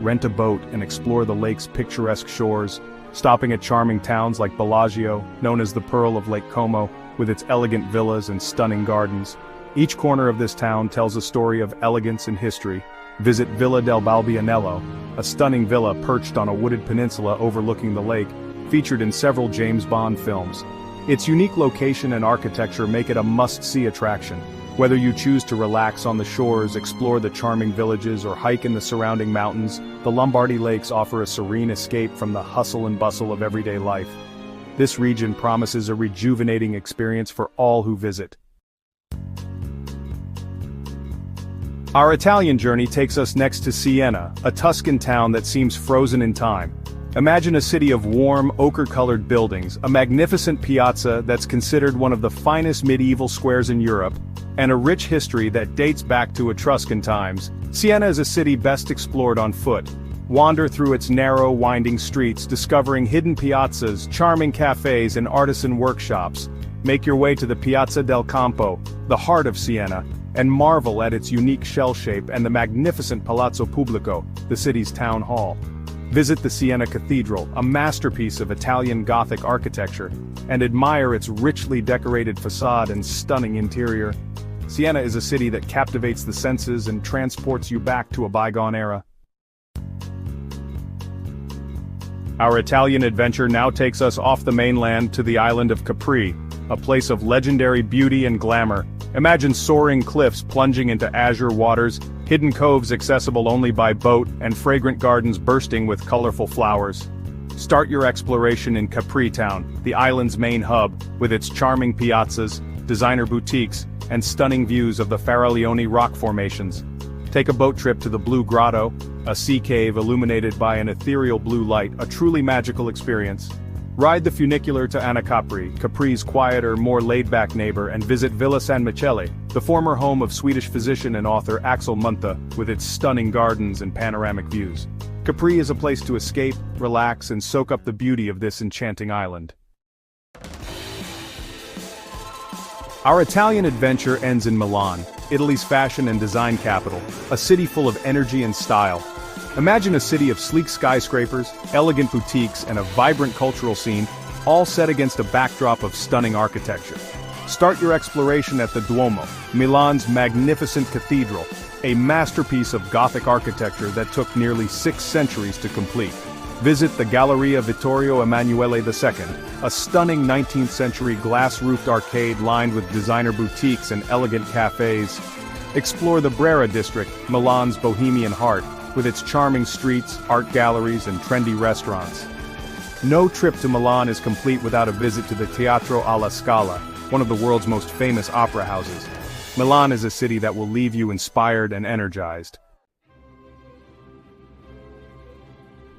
A: Rent a boat and explore the lake's picturesque shores, stopping at charming towns like Bellagio, known as the Pearl of Lake Como, with its elegant villas and stunning gardens. Each corner of this town tells a story of elegance and history. Visit Villa del Balbianello, a stunning villa perched on a wooded peninsula overlooking the lake, featured in several James Bond films. Its unique location and architecture make it a must-see attraction. Whether you choose to relax on the shores, explore the charming villages, or hike in the surrounding mountains, the Lombardy Lakes offer a serene escape from the hustle and bustle of everyday life. This region promises a rejuvenating experience for all who visit. Our Italian journey takes us next to Siena, a Tuscan town that seems frozen in time. Imagine a city of warm, ochre-colored buildings, a magnificent piazza that's considered one of the finest medieval squares in Europe, and a rich history that dates back to Etruscan times. Siena is a city best explored on foot. Wander through its narrow, winding streets, discovering hidden piazzas, charming cafes, and artisan workshops. Make your way to the Piazza del Campo, the heart of Siena, and marvel at its unique shell shape and the magnificent Palazzo Pubblico, the city's town hall. Visit the Siena Cathedral, a masterpiece of Italian Gothic architecture, and admire its richly decorated facade and stunning interior. Siena is a city that captivates the senses and transports you back to a bygone era. Our Italian adventure now takes us off the mainland to the island of Capri, a place of legendary beauty and glamour. Imagine soaring cliffs plunging into azure waters, hidden coves accessible only by boat, and fragrant gardens bursting with colorful flowers. Start your exploration in Capri Town, the island's main hub, with its charming piazzas, designer boutiques, and stunning views of the Faraglione rock formations. Take a boat trip to the Blue Grotto, a sea cave illuminated by an ethereal blue light, a truly magical experience. Ride the funicular to Anacapri, Capri's quieter, more laid-back neighbor, and visit Villa San Michele, the former home of Swedish physician and author Axel Munthe, with its stunning gardens and panoramic views. Capri is a place to escape, relax, and soak up the beauty of this enchanting island. Our Italian adventure ends in Milan, Italy's fashion and design capital, a city full of energy and style. Imagine a city of sleek skyscrapers, elegant boutiques, and a vibrant cultural scene, all set against a backdrop of stunning architecture. Start your exploration at the Duomo, Milan's magnificent cathedral, a masterpiece of Gothic architecture that took nearly 6 centuries to complete. Visit the Galleria Vittorio Emanuele II, a stunning 19th-century glass-roofed arcade lined with designer boutiques and elegant cafes. Explore the Brera district, Milan's bohemian heart, with its charming streets, art galleries, and trendy restaurants. No trip to Milan is complete without a visit to the Teatro alla Scala, one of the world's most famous opera houses. Milan is a city that will leave you inspired and energized.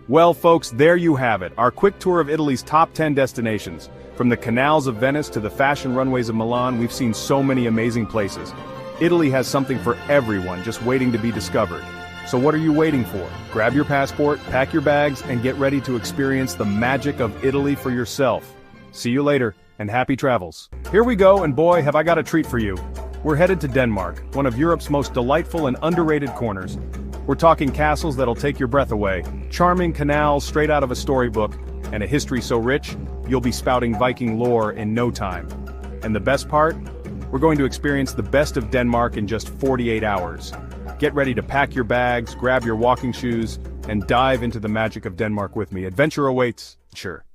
A: Well folks, there you have it, our quick tour of Italy's top 10 destinations. From the canals of Venice to the fashion runways of Milan, we've seen so many amazing places. Italy has something for everyone just waiting to be discovered. So what are you waiting for? Grab your passport, pack your bags, and get ready to experience the magic of Italy for yourself. See you later, and happy travels. Here we go, and boy, have I got a treat for you. We're headed to Denmark, one of Europe's most delightful and underrated corners. We're talking castles that'll take your breath away, charming canals straight out of a storybook, and a history so rich, you'll be spouting Viking lore in no time. And the best part? We're going to experience the best of Denmark in just 48 hours. Get ready to pack your bags, grab your walking shoes, and dive into the magic of Denmark with me. Adventure awaits. Sure.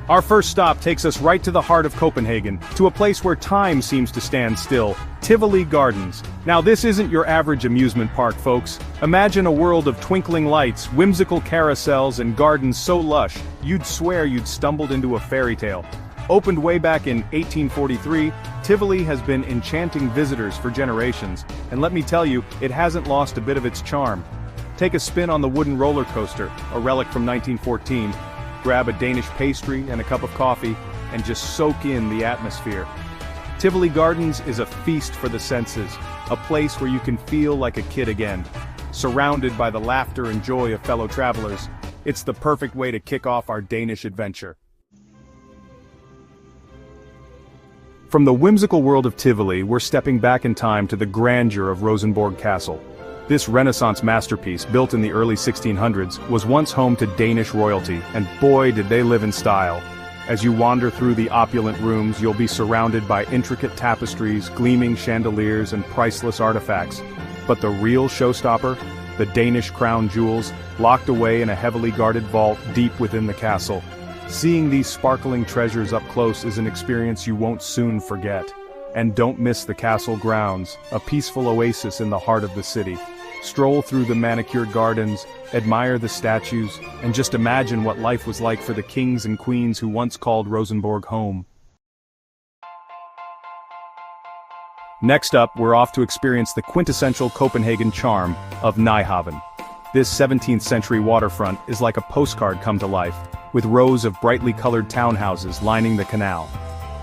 A: Our first stop takes us right to the heart of Copenhagen, to a place where time seems to stand still, Tivoli Gardens. Now this isn't your average amusement park, folks. Imagine a world of twinkling lights, whimsical carousels, and gardens so lush, you'd swear you'd stumbled into a fairy tale. Opened way back in 1843, Tivoli has been enchanting visitors for generations, and let me tell you, it hasn't lost a bit of its charm. Take a spin on the wooden roller coaster, a relic from 1914, grab a Danish pastry and a cup of coffee, and just soak in the atmosphere. Tivoli Gardens is a feast for the senses, a place where you can feel like a kid again. Surrounded by the laughter and joy of fellow travelers, it's the perfect way to kick off our Danish adventure. From the whimsical world of Tivoli, we're stepping back in time to the grandeur of Rosenborg Castle. This Renaissance masterpiece, built in the early 1600s, was once home to Danish royalty, and boy did they live in style. As you wander through the opulent rooms, you'll be surrounded by intricate tapestries, gleaming chandeliers, and priceless artifacts. But the real showstopper? the Danish crown jewels, locked away in a heavily guarded vault deep within the castle. Seeing these sparkling treasures up close is an experience you won't soon forget. And don't miss the castle grounds, a peaceful oasis in the heart of the city. Stroll through the manicured gardens, admire the statues, and just imagine what life was like for the kings and queens who once called Rosenborg home. Next up, we're off to experience the quintessential Copenhagen charm of Nyhavn. This 17th century waterfront is like a postcard come to life, with rows of brightly colored townhouses lining the canal.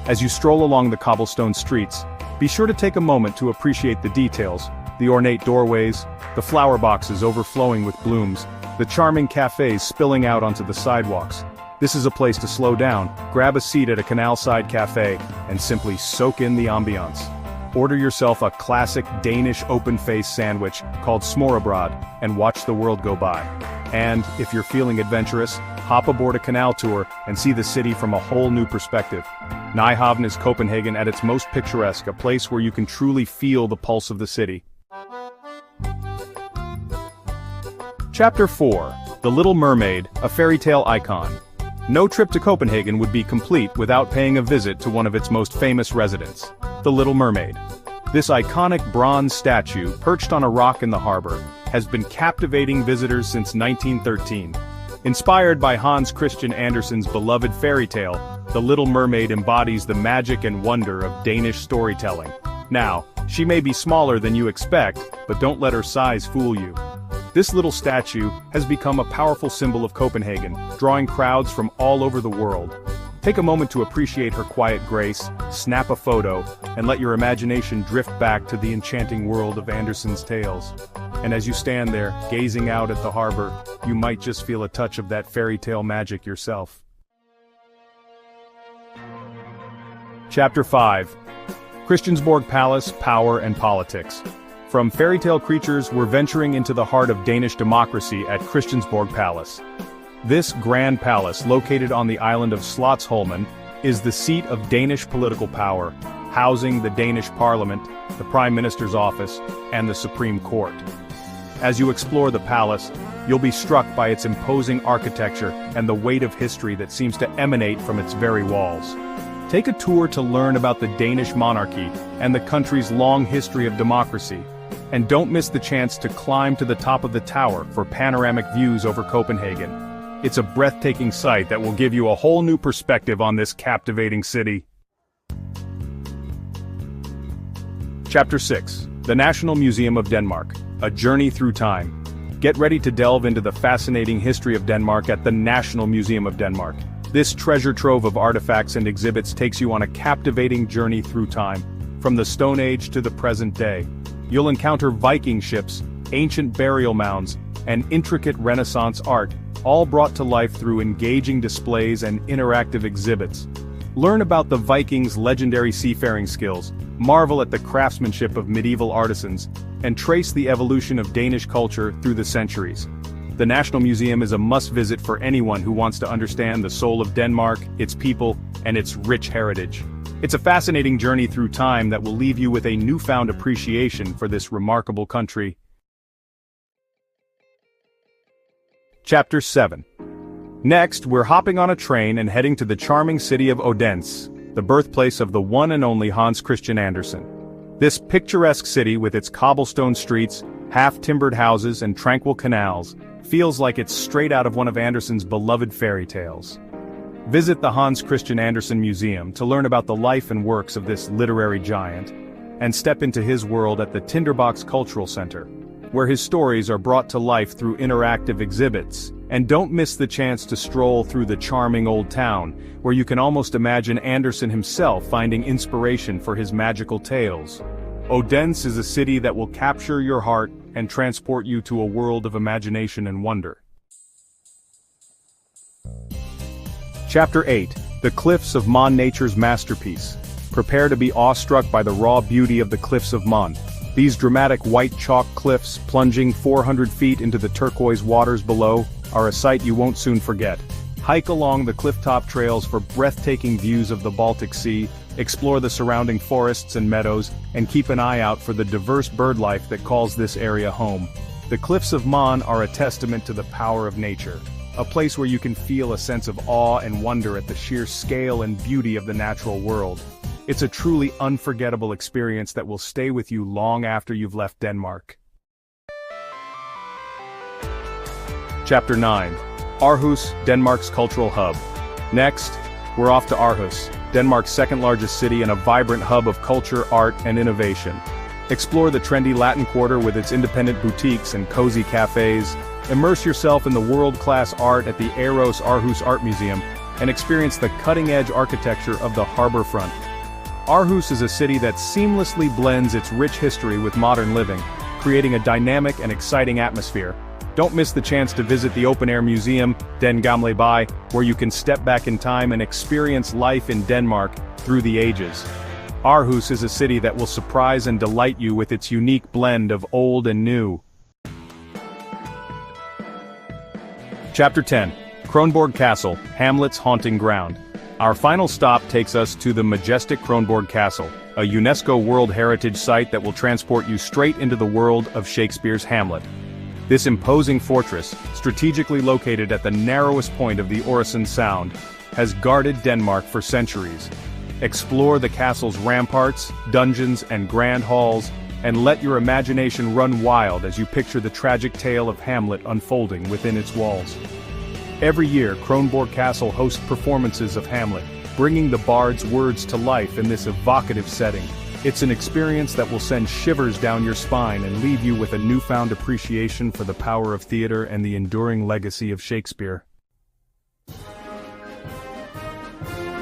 A: As you stroll along the cobblestone streets, be sure to take a moment to appreciate the details, the ornate doorways, the flower boxes overflowing with blooms, the charming cafes spilling out onto the sidewalks. This is a place to slow down, grab a seat at a canal-side cafe, and simply soak in the ambiance. Order yourself a classic Danish open-faced sandwich called smørrebrød and watch the world go by. And, if you're feeling adventurous, hop aboard a canal tour and see the city from a whole new perspective. Nyhavn is Copenhagen at its most picturesque, a place where you can truly feel the pulse of the city. Chapter 4. The Little Mermaid, a fairy tale icon. No trip to Copenhagen would be complete without paying a visit to one of its most famous residents, the Little Mermaid. This iconic bronze statue, perched on a rock in the harbor, has been captivating visitors since 1913. Inspired by Hans Christian Andersen's beloved fairy tale, The Little Mermaid embodies the magic and wonder of Danish storytelling. Now, she may be smaller than you expect, but don't let her size fool you. This little statue has become a powerful symbol of Copenhagen, drawing crowds from all over the world. Take a moment to appreciate her quiet grace, snap a photo, and let your imagination drift back to the enchanting world of Andersen's tales. And as you stand there, gazing out at the harbor, you might just feel a touch of that fairy tale magic yourself. Chapter 5. Christiansborg Palace, Power and Politics. From fairy tale creatures, we're venturing into the heart of Danish democracy at Christiansborg Palace. This grand palace, located on the island of Slotsholmen, is the seat of Danish political power, housing the Danish parliament, the Prime Minister's office, and the Supreme Court. As you explore the palace, you'll be struck by its imposing architecture and the weight of history that seems to emanate from its very walls. Take a tour to learn about the Danish monarchy and the country's long history of democracy. And don't miss the chance to climb to the top of the tower for panoramic views over Copenhagen. It's a breathtaking sight that will give you a whole new perspective on this captivating city. Chapter 6. The National Museum of Denmark, a journey through time. Get ready to delve into the fascinating history of Denmark at the National Museum of Denmark. This treasure trove of artifacts and exhibits takes you on a captivating journey through time, from the Stone Age to the present day. You'll encounter Viking ships, ancient burial mounds, and intricate Renaissance art, all brought to life through engaging displays and interactive exhibits. Learn about the Vikings' legendary seafaring skills, marvel at the craftsmanship of medieval artisans, and trace the evolution of Danish culture through the centuries. The National Museum is a must-visit for anyone who wants to understand the soul of Denmark, its people, and its rich heritage. It's a fascinating journey through time that will leave you with a newfound appreciation for this remarkable country. Chapter 7. Next, we're hopping on a train and heading to the charming city of Odense, the birthplace of the one and only Hans Christian Andersen. This picturesque city, with its cobblestone streets, half-timbered houses, and tranquil canals, feels like it's straight out of one of Andersen's beloved fairy tales. Visit the Hans Christian Andersen Museum to learn about the life and works of this literary giant, and step into his world at the Tinderbox Cultural Center, where his stories are brought to life through interactive exhibits. And don't miss the chance to stroll through the charming old town, where you can almost imagine Andersen himself finding inspiration for his magical tales. Odense is a city that will capture your heart and transport you to a world of imagination and wonder. Chapter 8. The Cliffs of Mon, nature's masterpiece. Prepare to be awestruck by the raw beauty of the Cliffs of Mon. These dramatic white chalk cliffs, plunging 400 feet into the turquoise waters below, are a sight you won't soon forget. Hike along the clifftop trails for breathtaking views of the Baltic Sea, explore the surrounding forests and meadows, and keep an eye out for the diverse bird life that calls this area home. The cliffs of Mon are a testament to the power of nature, a place where you can feel a sense of awe and wonder at the sheer scale and beauty of the natural world. It's a truly unforgettable experience that will stay with you long after you've left Denmark. Chapter 9. Aarhus, Denmark's cultural hub. Next, we're off to Aarhus, Denmark's second-largest city and a vibrant hub of culture, art, and innovation. Explore the trendy Latin Quarter with its independent boutiques and cozy cafes, immerse yourself in the world-class art at the Eros Aarhus Art Museum, and experience the cutting-edge architecture of the harbor front. Aarhus is a city that seamlessly blends its rich history with modern living, creating a dynamic and exciting atmosphere. Don't miss the chance to visit the open-air museum, Den Gamle By, where you can step back in time and experience life in Denmark through the ages. Aarhus is a city that will surprise and delight you with its unique blend of old and new. Chapter 10. Kronborg Castle, Hamlet's haunting ground. Our final stop takes us to the majestic Kronborg Castle, a UNESCO World Heritage Site that will transport you straight into the world of Shakespeare's Hamlet. This imposing fortress, strategically located at the narrowest point of the Øresund Sound, has guarded Denmark for centuries. Explore the castle's ramparts, dungeons, and grand halls, and let your imagination run wild as you picture the tragic tale of Hamlet unfolding within its walls. Every year, Kronborg Castle hosts performances of Hamlet, bringing the bard's words to life in this evocative setting. It's an experience that will send shivers down your spine and leave you with a newfound appreciation for the power of theater and the enduring legacy of Shakespeare.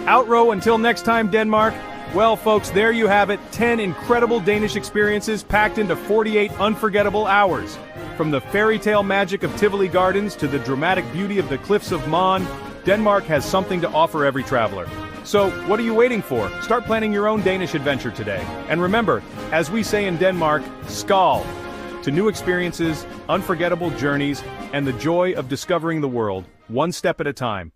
A: Outrow, until next time, Denmark. Well, folks, there you have it, 10 incredible Danish experiences packed into 48 unforgettable hours. From the fairy tale magic of Tivoli Gardens to the dramatic beauty of the cliffs of Mon, Denmark has something to offer every traveler. So, what are you waiting for? Start planning your own Danish adventure today. And remember, as we say in Denmark, skål! To new experiences, unforgettable journeys, and the joy of discovering the world, one step at a time.